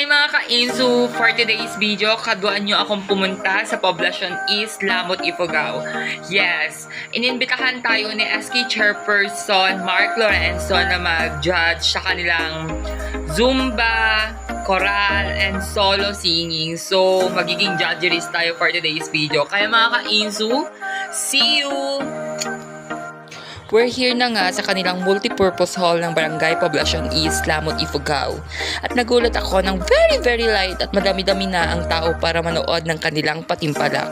mga ka-Insu! For today's video, kaduan nyo akong pumunta sa Poblacion East, Lamot, Ifugao. Yes, ininbitahan tayo ni SK Chairperson Mark Lorenzo na mag-judge sa kanilang Zumba, Choral, and Solo Singing. So, magiging judgeries tayo for today's video. Kaya mga ka-Insu, see you! We're here na nga sa kanilang multipurpose hall ng Barangay Poblacion East, Lamot, Ifugao. At nagulat ako ng very light at madami-dami na ang tao para manood ng kanilang patimpalak.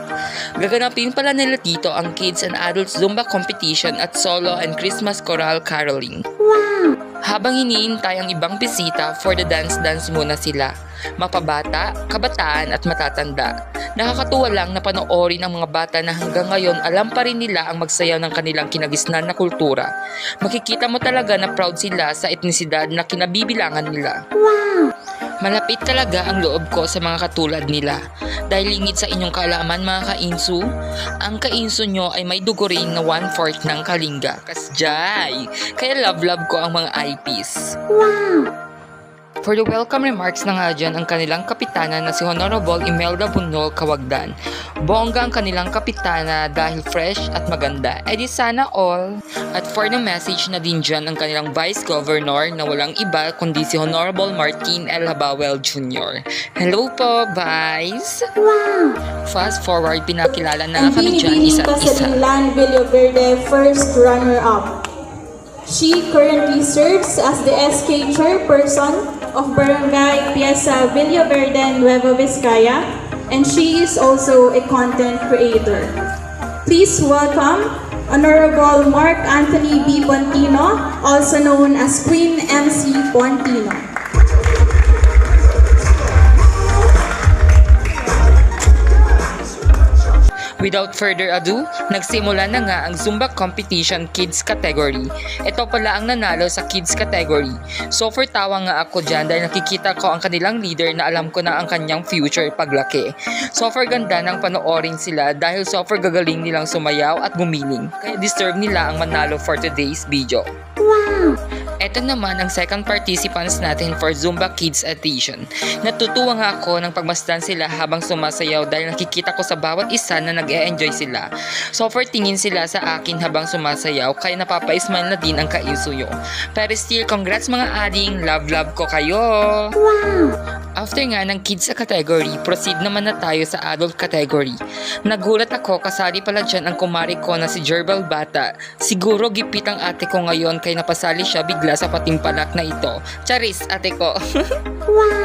Gaganapin pala nila dito ang Kids and Adults Zumba Competition at Solo and Christmas Choral Caroling. Wow! Habang iniintay ang ibang bisita, for the dance muna sila. Mapabata, kabataan at matatanda. Nakakatuwa lang na panoorin ang mga bata na hanggang ngayon alam pa rin nila ang magsayaw ng kanilang kinagisnan na kultura. Makikita mo talaga na proud sila sa etnisidad na kinabibilangan nila. Wow! Malapit talaga ang loob ko sa mga katulad nila. Dahil lingid sa inyong kaalaman mga ka-Insu, ang ka-Insu nyo ay may dugo rin na 1/4 ng Kalinga. Kasjay! Kaya love ko ang mga IPs. Wow! For the welcome remarks na nga dyan ang kanilang kapitana na si Honorable Imelda Bunol Kawagdan. Bongga ang kanilang kapitana dahil fresh at maganda. E di sana all. At for the message na din dyan ang kanilang Vice Governor na walang iba kundi si Honorable Martin L. Habawel Jr. Hello po, Vice! Wow! Fast forward, pinakilala na kami dyan isa't isa. Lan Villaverde, first runner-up. She currently serves as the SK Chairperson of Barangay Pieza Villaverde, Nueva Vizcaya, and she is also a content creator. Please welcome Honorable Mark Anthony B. Pontino, also known as Queen MC Pontino. Without further ado, nagsimula na nga ang Zumba Competition Kids category. Ito pala ang nanalo sa Kids category. So for tawa nga ako dyan dahil nakikita ko ang kanilang leader na alam ko na ang kanyang future paglaki. So for ganda ng panoorin sila dahil so for gagaling nilang sumayaw at gumiling. Kaya deserve nila ang manalo for today's video. Wow! Ito naman ang second participants natin for Zumba Kids Edition. Natutuwa nga ako ng pagmasdan sila habang sumasayaw dahil nakikita ko sa bawat isa na nag-e-enjoy sila. So for tingin sila sa akin habang sumasayaw kaya napapa-smile na din ang kaisuyo. Pero still, congrats mga ading, love ko kayo! Wow! After nga ng kids category, proceed naman na tayo sa adult category. Nagulat ako kasali pala dyan ang kumari ko na si Jerbal Bata. Siguro gipit ang ate ko ngayon kaya napasali siya bigla sa patimpalak na ito. Charis, ate ko! Wow!